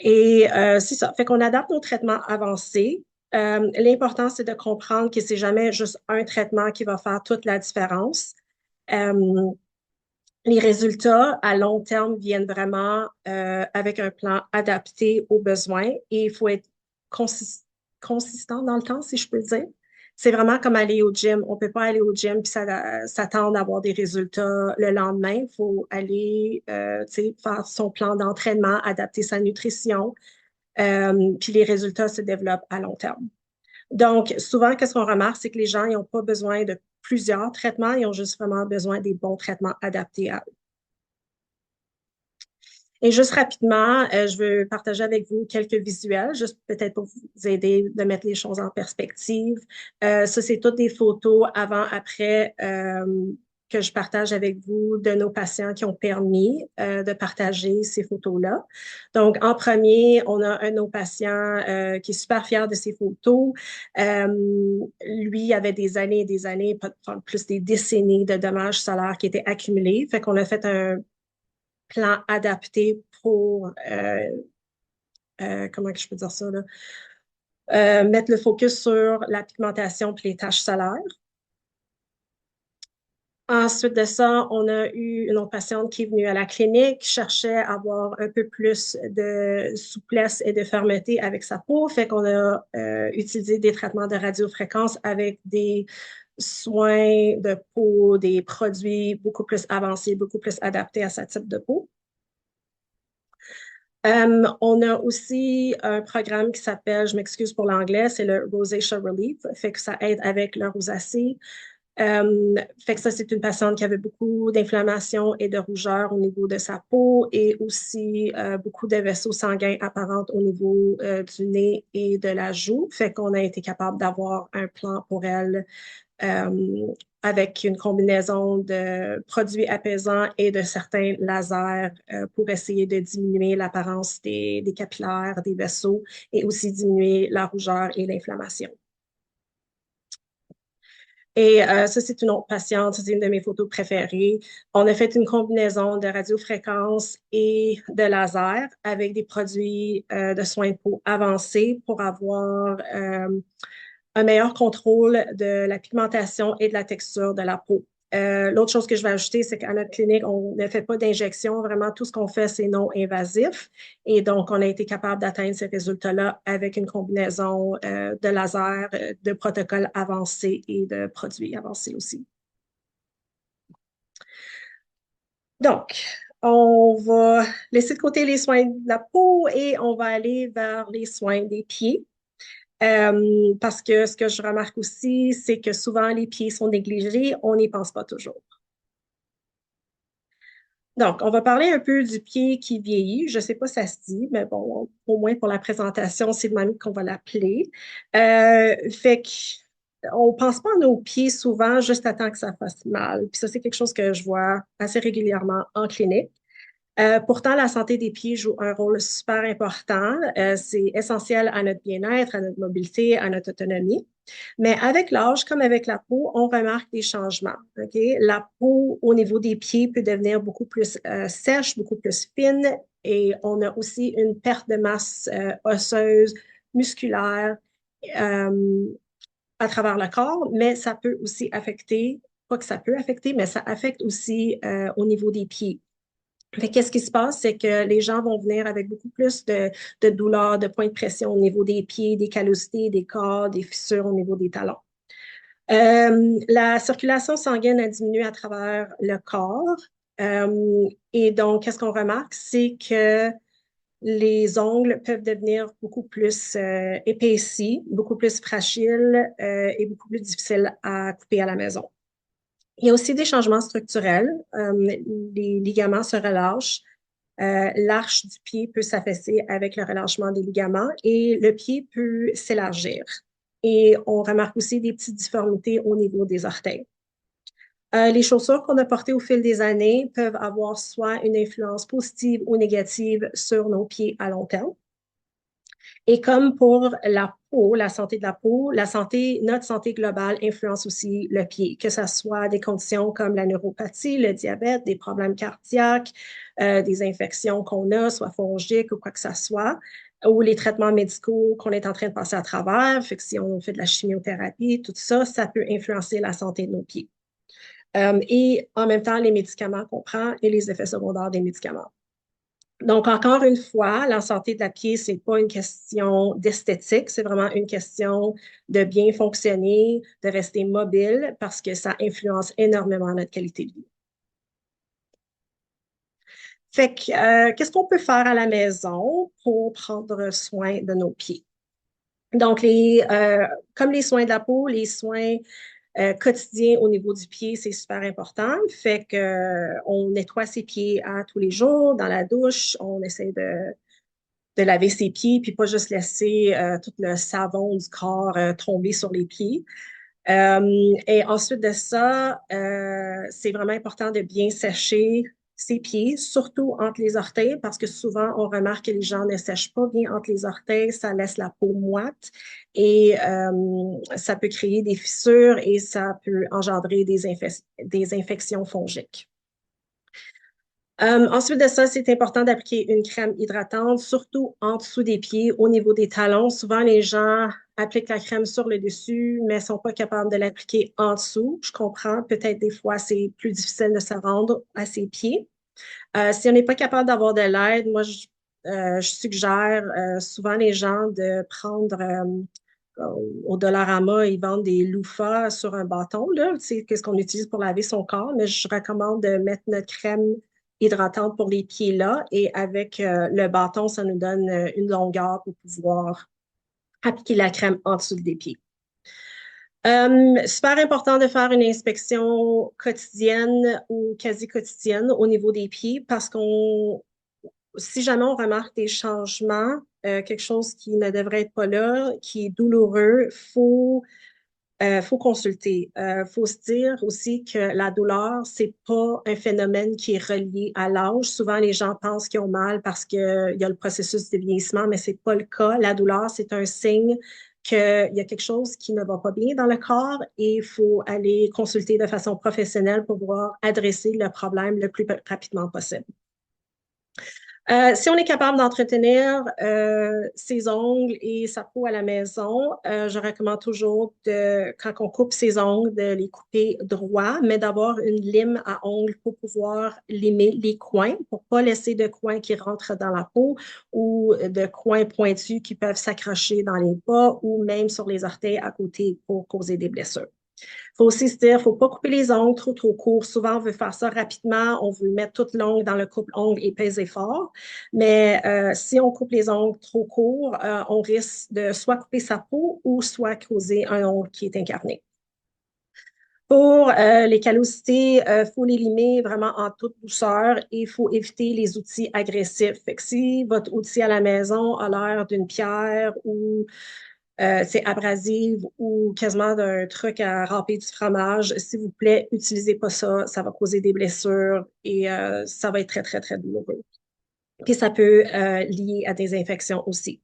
Et c'est ça. Fait qu'on adapte nos traitements avancés. L'important, c'est de comprendre que c'est jamais juste un traitement qui va faire toute la différence. Euh, les résultats à long terme viennent vraiment avec un plan adapté aux besoins et il faut être consis- consistant dans le temps, si je peux dire. C'est vraiment comme aller au gym. On peut pas aller au gym puis s'attendre à avoir des résultats le lendemain. Il faut aller tu sais, faire son plan d'entraînement, adapter sa nutrition, puis les résultats se développent à long terme. Donc, souvent, qu'est-ce qu'on remarque, c'est que les gens n'ont pas besoin de plusieurs traitements, ils ont juste vraiment besoin des bons traitements adaptés à eux. Et juste rapidement, je veux partager avec vous quelques visuels, juste peut-être pour vous aider de mettre les choses en perspective. Ça, c'est toutes des photos avant-après que je partage avec vous de nos patients qui ont permis de partager ces photos-là. Donc, en premier, on a un de nos patients qui est super fier de ses photos. Lui avait des années et des années, plus des décennies de dommages solaires qui étaient accumulés. Fait qu'on a fait un plan adapté pour, comment que je peux dire ça, là? Mettre le focus sur la pigmentation et les taches solaires. Ensuite de ça, on a eu une autre patiente qui est venue à la clinique, cherchait à avoir un peu plus de souplesse et de fermeté avec sa peau, fait qu'on a utilisé des traitements de radiofréquence avec des soins de peau, des produits beaucoup plus avancés, beaucoup plus adaptés à ce type de peau. On a aussi un programme qui s'appelle, je m'excuse pour l'anglais, c'est le Rosacea Relief, fait que ça aide avec le rosacée. Fait que ça, c'est une patiente qui avait beaucoup d'inflammation et de rougeur au niveau de sa peau et aussi beaucoup de vaisseaux sanguins apparents au niveau du nez et de la joue. Fait qu'on a été capable d'avoir un plan pour elle euh, avec une combinaison de produits apaisants et de certains lasers pour essayer de diminuer l'apparence des capillaires, des vaisseaux et aussi diminuer la rougeur et l'inflammation. Et ça, c'est une autre patiente, c'est une de mes photos préférées. On a fait une combinaison de radiofréquence et de laser avec des produits de soins de peau avancés pour avoir un meilleur contrôle de la pigmentation et de la texture de la peau. L'autre chose que je vais ajouter, c'est qu'à notre clinique, on ne fait pas d'injection. Vraiment, tout ce qu'on fait, c'est non invasif. Et donc, on a été capable d'atteindre ces résultats-là avec une combinaison de laser, de protocoles avancés et de produits avancés aussi. Donc, on va laisser de côté les soins de la peau et on va aller vers les soins des pieds. Parce que ce que je remarque aussi, c'est que souvent les pieds sont négligés, on n'y pense pas toujours. Donc, on va parler un peu du pied qui vieillit. Je ne sais pas si ça se dit, mais bon, au moins pour la présentation, c'est de même qu'on va l'appeler. Fait que on pense pas à nos pieds souvent juste à temps que ça fasse mal. Puis ça, c'est quelque chose que je vois assez régulièrement en clinique. Pourtant, la santé des pieds joue un rôle super important. C'est essentiel à notre bien-être, à notre mobilité, à notre autonomie. Mais avec l'âge, comme avec la peau, on remarque des changements. OK? La peau au niveau des pieds peut devenir beaucoup plus sèche, beaucoup plus fine, et on a aussi une perte de masse osseuse, musculaire euh, à travers le corps, mais ça peut aussi affecter, pas que ça peut affecter, mais ça affecte aussi au niveau des pieds. Fait qu'est-ce qui se passe, c'est que les gens vont venir avec beaucoup plus de douleurs, de points de pression au niveau des pieds, des callosités, des corps, des fissures au niveau des talons. La circulation sanguine a diminué à travers le corps. Et donc, qu'est-ce qu'on remarque? C'est que les ongles peuvent devenir beaucoup plus épaissis, beaucoup plus fragiles et beaucoup plus difficiles à couper à la maison. Il y a aussi des changements structurels. Les ligaments se relâchent. L'arche du pied peut s'affaisser avec le relâchement des ligaments et le pied peut s'élargir. Et on remarque aussi des petites difformités au niveau des orteils. Les chaussures qu'on a portées au fil des années peuvent avoir soit une influence positive ou négative sur nos pieds à long terme. Et comme pour la peau, la santé de la peau, notre santé globale influence aussi le pied, que ce soit des conditions comme la neuropathie, le diabète, des problèmes cardiaques, des infections qu'on a, soit fongiques ou quoi que ce soit, ou les traitements médicaux qu'on est en train de passer à travers. Fait que si on fait de la chimiothérapie, tout ça, ça peut influencer la santé de nos pieds. Et en même temps, les médicaments qu'on prend et les effets secondaires des médicaments. Donc, encore une fois, la santé de la pied, c'est pas une question d'esthétique, c'est vraiment une question de bien fonctionner, de rester mobile parce que ça influence énormément notre qualité de vie. Fait que, qu'est-ce qu'on peut faire à la maison pour prendre soin de nos pieds? Donc, comme les soins de la peau, les soins quotidiens au niveau du pied, c'est super important. Fait que, on nettoie ses pieds à tous les jours dans la douche, on essaie de laver ses pieds, puis pas juste laisser tout le savon du corps tomber sur les pieds. Et ensuite de ça, c'est vraiment important de bien sécher ses pieds, surtout entre les orteils, parce que souvent, on remarque que les gens ne sèchent pas bien entre les orteils, ça laisse la peau moite et ça peut créer des fissures et ça peut engendrer des infections fongiques. Ensuite de ça, c'est important d'appliquer une crème hydratante, surtout en dessous des pieds, au niveau des talons. Souvent, les gens appliquent la crème sur le dessus, mais ne sont pas capables de l'appliquer en dessous. Je comprends, peut-être des fois, c'est plus difficile de se rendre à ses pieds. Si on n'est pas capable d'avoir de l'aide, moi, je suggère souvent les gens de prendre au Dollarama, ils vendent des loofahs sur un bâton, là, tu sais, qu'est-ce qu'on utilise pour laver son corps, mais je recommande de mettre notre crème hydratante pour les pieds là, et avec le bâton, ça nous donne une longueur pour pouvoir appliquer la crème en dessous des pieds. Super important de faire une inspection quotidienne ou quasi quotidienne au niveau des pieds parce qu'on si jamais on remarque des changements, quelque chose qui ne devrait être pas là, qui est douloureux, faut consulter. Faut se dire aussi que la douleur, c'est pas un phénomène qui est relié à l'âge. Souvent, les gens pensent qu'ils ont mal parce qu'il y a le processus de vieillissement, mais c'est pas le cas. La douleur, c'est un signe qu'il y a quelque chose qui ne va pas bien dans le corps et il faut aller consulter de façon professionnelle pour pouvoir adresser le problème le plus rapidement possible. Si on est capable d'entretenir ses ongles et sa peau à la maison, je recommande toujours quand on coupe ses ongles, de les couper droits, mais d'avoir une lime à ongles pour pouvoir limer les coins, pour pas laisser de coins qui rentrent dans la peau ou de coins pointus qui peuvent s'accrocher dans les pas ou même sur les orteils à côté pour causer des blessures. Il faut aussi se dire, il ne faut pas couper les ongles trop courts. Souvent, on veut faire ça rapidement. On veut mettre toute l'ongle dans le coupe-ongle et peser fort. Mais si on coupe les ongles trop courts, on risque de soit couper sa peau ou soit causer un ongle qui est incarné. Pour les callosités, il faut les limer vraiment en toute douceur et il faut éviter les outils agressifs. Fait que si votre outil à la maison a l'air d'une pierre ou c'est abrasive ou quasiment d'un truc à râper du fromage, s'il vous plaît, utilisez pas ça. Ça va causer des blessures et ça va être très, très, très douloureux. Puis ça peut lier à des infections aussi.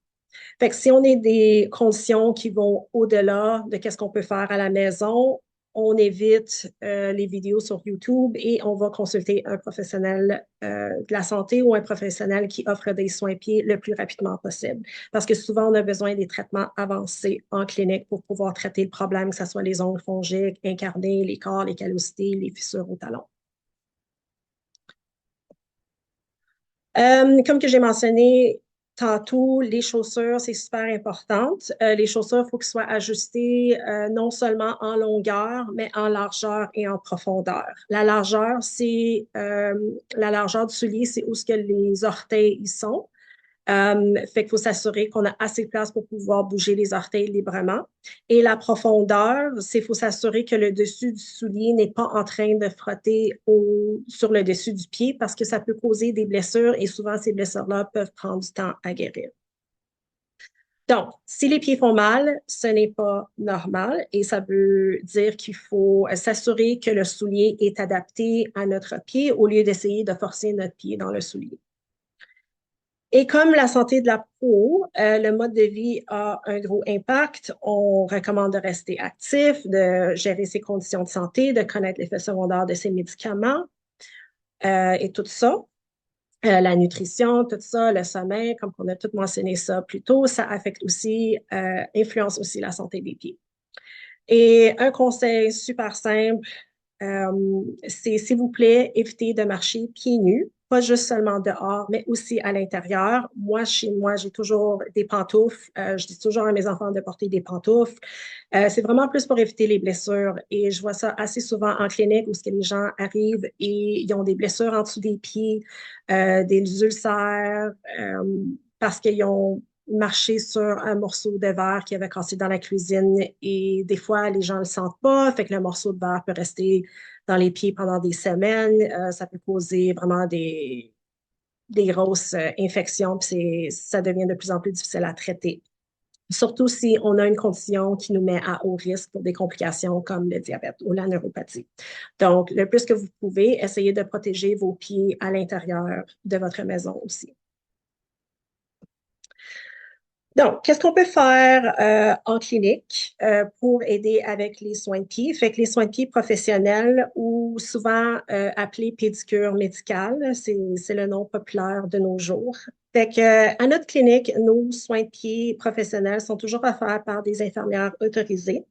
Fait que si on a des conditions qui vont au-delà de qu'est-ce qu'on peut faire à la maison, on évite les vidéos sur YouTube et on va consulter un professionnel de la santé ou un professionnel qui offre des soins pieds le plus rapidement possible. Parce que souvent, on a besoin des traitements avancés en clinique pour pouvoir traiter le problème, que ce soit les ongles fongiques, incarnés, les corps, les callosités, les fissures au talon. Comme que j'ai mentionné tantôt, les chaussures, c'est super important. Les chaussures, il faut qu'elles soient ajustées non seulement en longueur, mais en largeur et en profondeur. La largeur du soulier, c'est où ce que les orteils y sont. Fait qu'il faut s'assurer qu'on a assez de place pour pouvoir bouger les orteils librement. Et la profondeur, c'est faut s'assurer que le dessus du soulier n'est pas en train de frotter sur le dessus du pied parce que ça peut causer des blessures et souvent ces blessures-là peuvent prendre du temps à guérir. Donc, si les pieds font mal, ce n'est pas normal et ça veut dire qu'il faut s'assurer que le soulier est adapté à notre pied au lieu d'essayer de forcer notre pied dans le soulier. Et comme la santé de la peau, le mode de vie a un gros impact, on recommande de rester actif, de gérer ses conditions de santé, de connaître l'effet secondaire de ses médicaments et tout ça. La nutrition, tout ça, le sommeil, comme on a tout mentionné ça plus tôt, ça affecte aussi, influence aussi la santé des pieds. Et un conseil super simple, c'est, s'il vous plaît, évitez de marcher pieds nus, pas juste seulement dehors, mais aussi à l'intérieur. Moi, chez moi, j'ai toujours des pantoufles. Je dis toujours à mes enfants de porter des pantoufles. C'est vraiment plus pour éviter les blessures. Et je vois ça assez souvent en clinique où ce que les gens arrivent et ils ont des blessures en dessous des pieds, des ulcères, parce qu'ils ont marché sur un morceau de verre qui avait cassé dans la cuisine et des fois, les gens ne le sentent pas, fait que le morceau de verre peut rester dans les pieds pendant des semaines. Ça peut causer vraiment des grosses infections, puis ça devient de plus en plus difficile à traiter. Surtout si on a une condition qui nous met à haut risque pour des complications comme le diabète ou la neuropathie. Donc, le plus que vous pouvez, essayez de protéger vos pieds à l'intérieur de votre maison aussi. Donc, qu'est-ce qu'on peut faire en clinique pour aider avec les soins de pied? Fait que les soins de pied professionnels ou souvent appelés pédicure médicale, c'est le nom populaire de nos jours. Fait que, à notre clinique, nos soins de pied professionnels sont toujours offerts par des infirmières autorisées.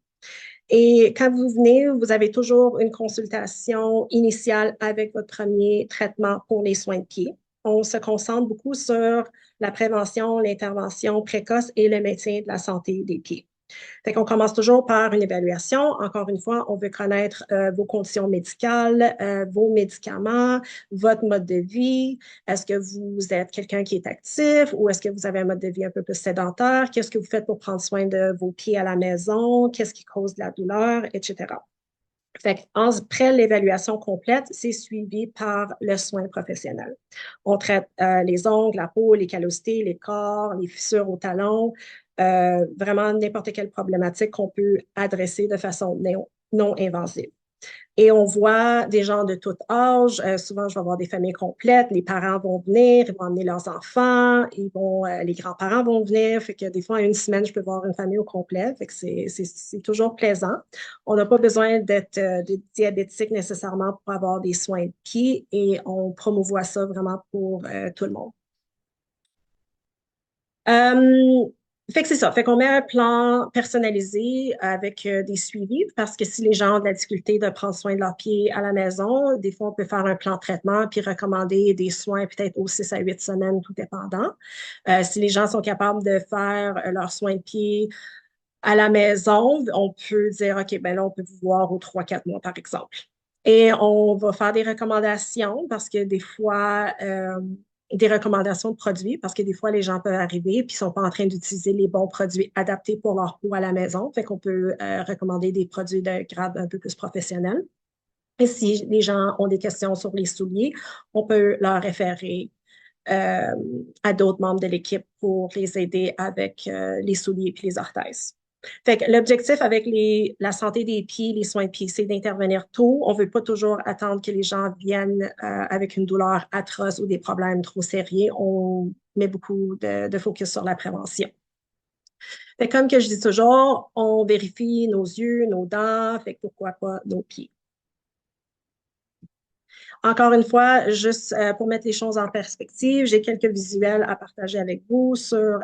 Et quand vous venez, vous avez toujours une consultation initiale avec votre premier traitement pour les soins de pied. On se concentre beaucoup sur la prévention, l'intervention précoce et le maintien de la santé des pieds. Fait qu'on commence toujours par une évaluation. Encore une fois, on veut connaître vos conditions médicales, vos médicaments, votre mode de vie. Est-ce que vous êtes quelqu'un qui est actif ou est-ce que vous avez un mode de vie un peu plus sédentaire? Qu'est-ce que vous faites pour prendre soin de vos pieds à la maison? Qu'est-ce qui cause de la douleur, etc. Fait après l'évaluation complète, c'est suivi par le soin professionnel. On traite les ongles, la peau, les callosités, les corps, les fissures au talon, vraiment n'importe quelle problématique qu'on peut adresser de façon non invasive. Et on voit des gens de tout âge. Souvent, je vais voir des familles complètes. Les parents vont venir, ils vont emmener leurs enfants, les grands-parents vont venir. Fait que des fois, en une semaine, je peux voir une famille au complet. Fait que c'est toujours plaisant. On n'a pas besoin d'être diabétique nécessairement pour avoir des soins de pied et on promouvoit ça vraiment pour tout le monde. Euh, Fait que c'est ça. Fait qu'on met un plan personnalisé avec des suivis parce que si les gens ont de la difficulté de prendre soin de leurs pieds à la maison, des fois, on peut faire un plan de traitement puis recommander des soins peut-être aux 6 à 8 semaines, tout dépendant. Si les gens sont capables de faire leurs soins de pieds à la maison, on peut dire, OK, ben là, on peut vous voir aux 3 4 mois, par exemple. Et on va faire des recommandations parce que des fois, des recommandations de produits parce que des fois, les gens peuvent arriver et ne sont pas en train d'utiliser les bons produits adaptés pour leur peau à la maison. Fait qu'on peut recommander des produits de grade un peu plus professionnel. Et si les gens ont des questions sur les souliers, on peut leur référer euh, à d'autres membres de l'équipe pour les aider avec les souliers et les orthèses. Fait que l'objectif avec la santé des pieds, les soins de pieds, c'est d'intervenir tôt. On ne veut pas toujours attendre que les gens viennent avec une douleur atroce ou des problèmes trop sérieux. On met beaucoup de focus sur la prévention. Fait que comme que je dis toujours, on vérifie nos yeux, nos dents, fait que pourquoi pas nos pieds. Encore une fois, juste pour mettre les choses en perspective, j'ai quelques visuels à partager avec vous sur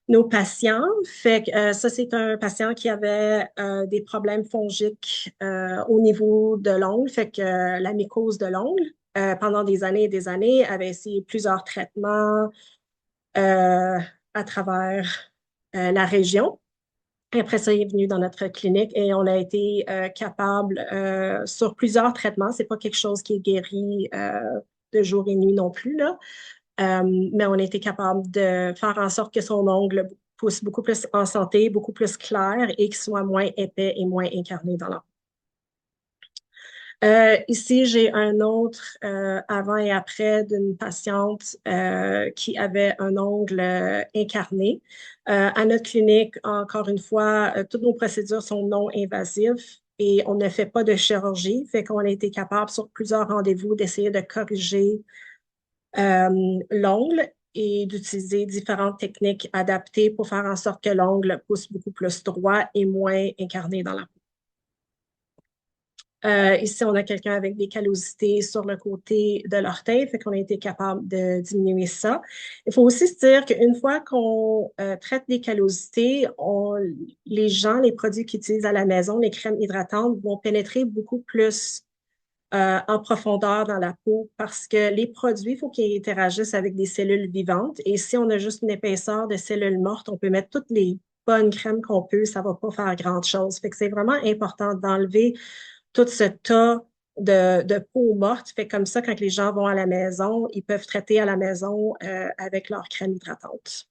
nos patients. Fait que ça, c'est un patient qui avait des problèmes fongiques au niveau de l'ongle, fait que la mycose de l'ongle. pendant des années et des années, avait essayé plusieurs traitements à travers la région. Et après ça, il est venu dans notre clinique et on a été capable sur plusieurs traitements. C'est pas quelque chose qui est guéri de jour et nuit non plus, là. Mais on a été capable de faire en sorte que son ongle pousse beaucoup plus en santé, beaucoup plus clair et qu'il soit moins épais et moins incarné dans la ici, j'ai un autre avant et après d'une patiente qui avait un ongle incarné. À notre clinique, encore une fois, toutes nos procédures sont non invasives et on ne fait pas de chirurgie, fait qu'on a été capable sur plusieurs rendez-vous d'essayer de corriger l'ongle et d'utiliser différentes techniques adaptées pour faire en sorte que l'ongle pousse beaucoup plus droit et moins incarné dans la peau. Ici, on a quelqu'un avec des callosités sur le côté de l'orteil, fait qu'on a été capable de diminuer ça. Il faut aussi se dire qu'une fois qu'on traite des callosités, les gens, les produits qu'ils utilisent à la maison, les crèmes hydratantes, vont pénétrer beaucoup plus en profondeur dans la peau parce que les produits, il faut qu'ils interagissent avec des cellules vivantes. Et si on a juste une épaisseur de cellules mortes, on peut mettre toutes les bonnes crèmes qu'on peut, ça va pas faire grand-chose. Fait que c'est vraiment important d'enlever tout ce tas de peau morte. Fait comme ça, quand les gens vont à la maison, ils peuvent traiter à la maison avec leur crème hydratante.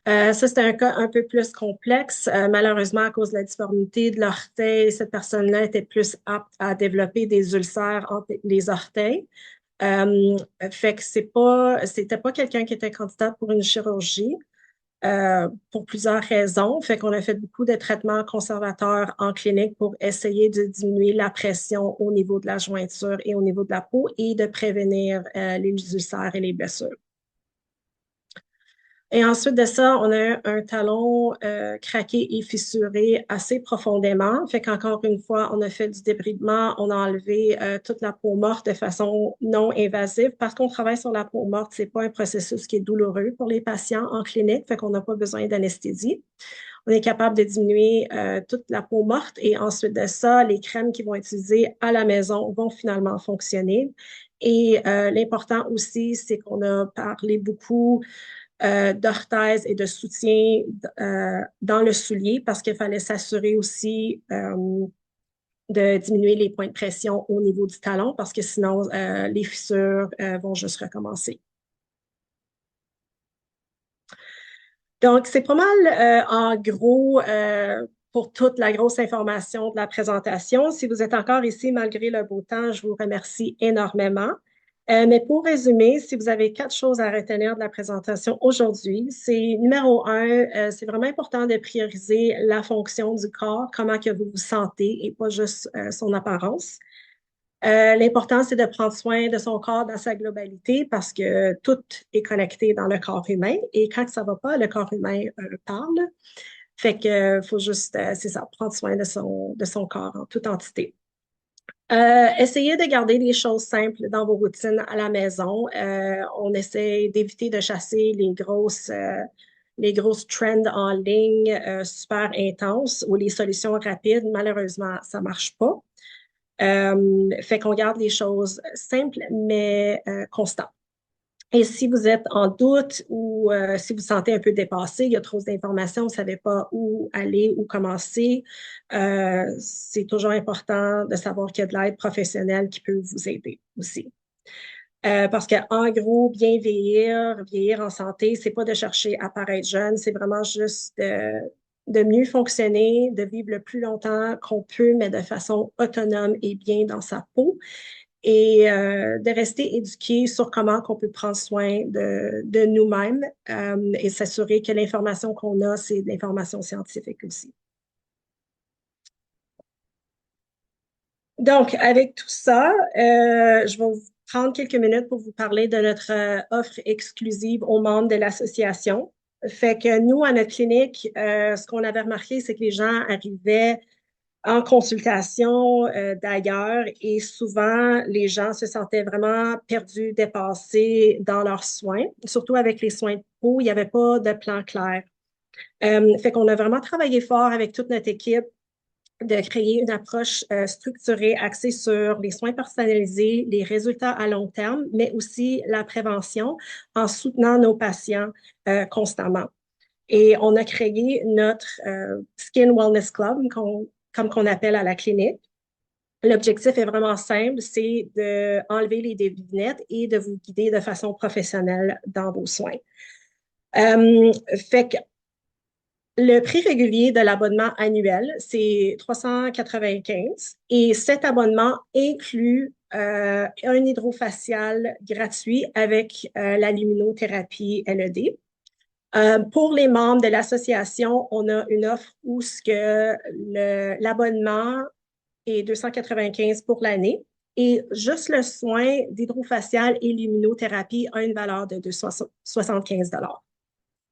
Ça, c'était un cas un peu plus complexe. Malheureusement, à cause de la difformité de l'orteil, cette personne-là était plus apte à développer des ulcères entre les orteils. Euh, Fait que c'était pas quelqu'un qui était candidat pour une chirurgie pour plusieurs raisons. Fait qu'on a fait beaucoup de traitements conservateurs en clinique pour essayer de diminuer la pression au niveau de la jointure et au niveau de la peau et de prévenir les ulcères et les blessures. Et ensuite de ça, on a un talon craqué et fissuré assez profondément. Fait qu'encore une fois, on a fait du débridement, on a enlevé toute la peau morte de façon non invasive. Parce qu'on travaille sur la peau morte, c'est pas un processus qui est douloureux pour les patients en clinique, fait qu'on n'a pas besoin d'anesthésie. On est capable de diminuer toute la peau morte et ensuite de ça, les crèmes qui vont être utilisées à la maison vont finalement fonctionner. Et l'important aussi, c'est qu'on a parlé beaucoup d'orthèse et de soutien dans le soulier parce qu'il fallait s'assurer aussi de diminuer les points de pression au niveau du talon parce que sinon, les fissures vont juste recommencer. Donc, c'est pas mal en gros pour toute la grosse information de la présentation. Si vous êtes encore ici malgré le beau temps, je vous remercie énormément. Mais pour résumer, si vous avez quatre choses à retenir de la présentation aujourd'hui, c'est numéro un, c'est vraiment important de prioriser la fonction du corps, comment que vous vous sentez et pas juste son apparence. L'important, c'est de prendre soin de son corps dans sa globalité parce que tout est connecté dans le corps humain et quand ça va pas, le corps humain parle. Fait que faut juste, c'est ça, prendre soin de son corps en toute entité. Essayez de garder des choses simples dans vos routines à la maison. On essaie d'éviter de chasser les grosses trends en ligne super intenses ou les solutions rapides. Malheureusement, ça marche pas. Fait qu'on garde les choses simples mais constantes. Et si vous êtes en doute ou si vous sentez un peu dépassé, il y a trop d'informations, vous ne savez pas où aller, où commencer, c'est toujours important de savoir qu'il y a de l'aide professionnelle qui peut vous aider aussi. Parce qu'en gros, bien vieillir, vieillir en santé, c'est pas de chercher à paraître jeune, c'est vraiment juste de mieux fonctionner, de vivre le plus longtemps qu'on peut, mais de façon autonome et bien dans sa peau, et de rester éduqué sur comment qu'on peut prendre soin de nous-mêmes et s'assurer que l'information qu'on a, c'est de l'information scientifique aussi. Donc, avec tout ça, je vais vous prendre quelques minutes pour vous parler de notre offre exclusive aux membres de l'association. Fait que nous, à notre clinique, ce qu'on avait remarqué, c'est que les gens arrivaient en consultation d'ailleurs et souvent, les gens se sentaient vraiment perdus, dépassés dans leurs soins, surtout avec les soins de peau, il n'y avait pas de plan clair. Fait qu'on a vraiment travaillé fort avec toute notre équipe de créer une approche structurée axée sur les soins personnalisés, les résultats à long terme, mais aussi la prévention en soutenant nos patients constamment. Et on a créé notre Skin Wellness Club, comme qu'on appelle à la clinique. L'objectif est vraiment simple, c'est d'enlever les devinettes et de vous guider de façon professionnelle dans vos soins. Euh, fait que le prix régulier de l'abonnement annuel, c'est 395 et cet abonnement inclut un hydrofacial gratuit avec la luminothérapie LED. Pour les membres de l'association, on a une offre où l'abonnement est 295 pour l'année et juste le soin d'hydrofacial et luminothérapie a une valeur de 275 dollars.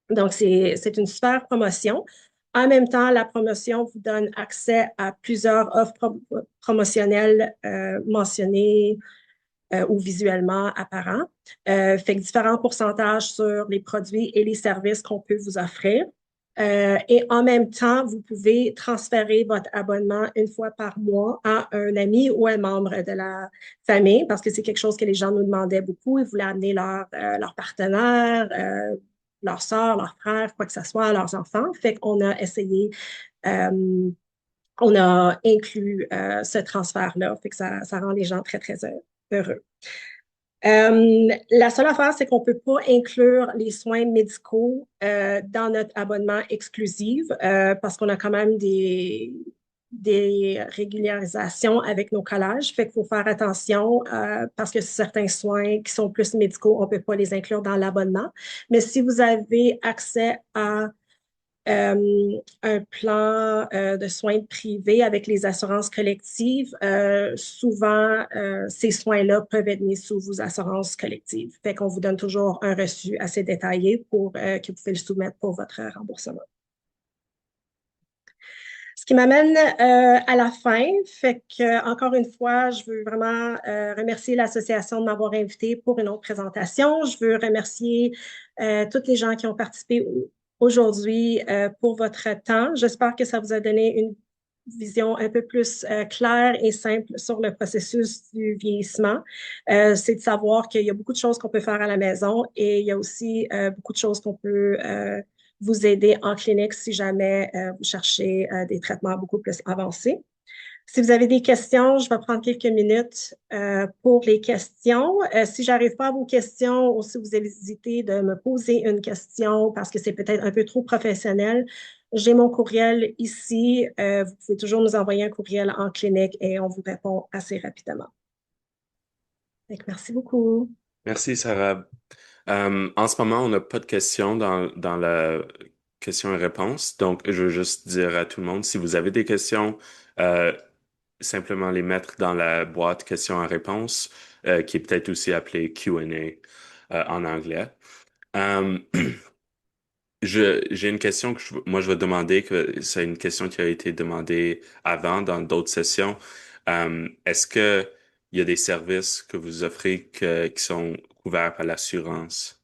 Donc, c'est une super promotion. En même temps, la promotion vous donne accès à plusieurs offres promotionnelles mentionnées ou visuellement apparents. Fait que différents pourcentages sur les produits et les services qu'on peut vous offrir. Et en même temps, vous pouvez transférer votre abonnement une fois par mois à un ami ou un membre de la famille parce que c'est quelque chose que les gens nous demandaient beaucoup. Ils voulaient amener leur partenaire, leur soeur, leur frère, quoi que ce soit, leurs enfants. Fait qu'on a essayé, on a inclus ce transfert-là. Fait que ça rend les gens très, très heureux. La seule affaire, c'est qu'on ne peut pas inclure les soins médicaux dans notre abonnement exclusif parce qu'on a quand même des régularisations avec nos collèges. Fait qu'il faut faire attention parce que certains soins qui sont plus médicaux, on ne peut pas les inclure dans l'abonnement. Mais si vous avez accès à un plan de soins privés avec les assurances collectives, souvent, ces soins-là peuvent être mis sous vos assurances collectives. Fait qu'on vous donne toujours un reçu assez détaillé pour que vous pouvez le soumettre pour votre remboursement. Ce qui m'amène à la fin, fait que encore une fois, je veux vraiment remercier l'association de m'avoir invité pour une autre présentation. Je veux remercier toutes les gens qui ont participé aujourd'hui pour votre temps. J'espère que ça vous a donné une vision un peu plus claire et simple sur le processus du vieillissement. C'est de savoir qu'il y a beaucoup de choses qu'on peut faire à la maison et il y a aussi beaucoup de choses qu'on peut vous aider en clinique si jamais vous cherchez des traitements beaucoup plus avancés. Si vous avez des questions, je vais prendre quelques minutes pour les questions. Si j'arrive pas à vos questions ou si vous hésitez de me poser une question parce que c'est peut-être un peu trop professionnel, j'ai mon courriel ici. Vous pouvez toujours nous envoyer un courriel en clinique et on vous répond assez rapidement. Donc, merci beaucoup. Merci, Sarah. En ce moment, on n'a pas de questions dans la question et réponse. Donc, je veux juste dire à tout le monde, si vous avez des questions, euh, simplement les mettre dans la boîte questions et réponses, qui est peut-être aussi appelée Q&A en anglais. Euh, j'ai une question que moi je vais demander, que c'est une question qui a été demandée avant dans d'autres sessions. Est-ce que il y a des services que vous offrez qui sont couverts par l'assurance?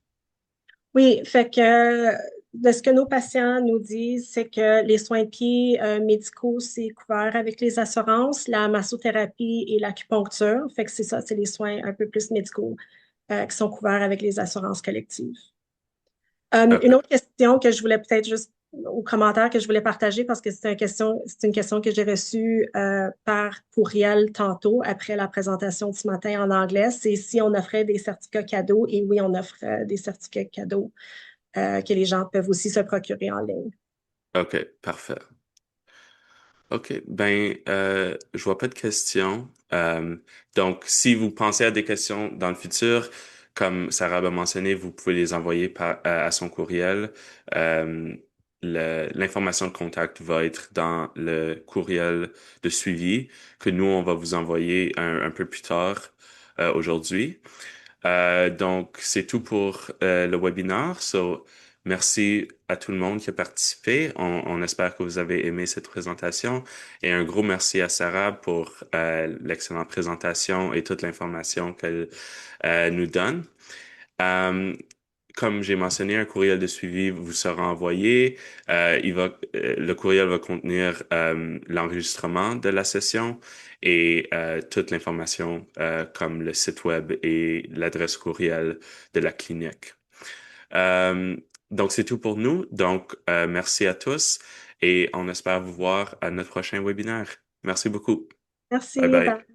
Oui, fait que de ce que nos patients nous disent, c'est que les soins de pied médicaux, c'est couvert avec les assurances, la massothérapie et l'acupuncture. Fait que c'est ça, c'est les soins un peu plus médicaux qui sont couverts avec les assurances collectives. Une OK. autre question que je voulais peut-être juste, ou commentaire que je voulais partager parce que c'est une question que j'ai reçue par courriel tantôt après la présentation de ce matin en anglais, c'est si on offrait des certificats cadeaux. Et oui, on offre des certificats cadeaux que les gens peuvent aussi se procurer en ligne. OK, parfait. OK, ben, je vois pas de questions. Donc, si vous pensez à des questions dans le futur, comme Sarah a mentionné, vous pouvez les envoyer à son courriel. Euh, L'information de contact va être dans le courriel de suivi que nous, on va vous envoyer un peu plus tard aujourd'hui. Donc, c'est tout pour le webinaire. So, merci à tout le monde qui a participé. On espère que vous avez aimé cette présentation. Et un gros merci à Sarah pour l'excellente présentation et toute l'information qu'elle nous donne. Euh, comme j'ai mentionné, un courriel de suivi vous sera envoyé. Le courriel va contenir l'enregistrement de la session et toute l'information comme le site web et l'adresse courriel de la clinique. Euh, donc, c'est tout pour nous. Donc, merci à tous et on espère vous voir à notre prochain webinaire. Merci beaucoup. Bye Merci. bye.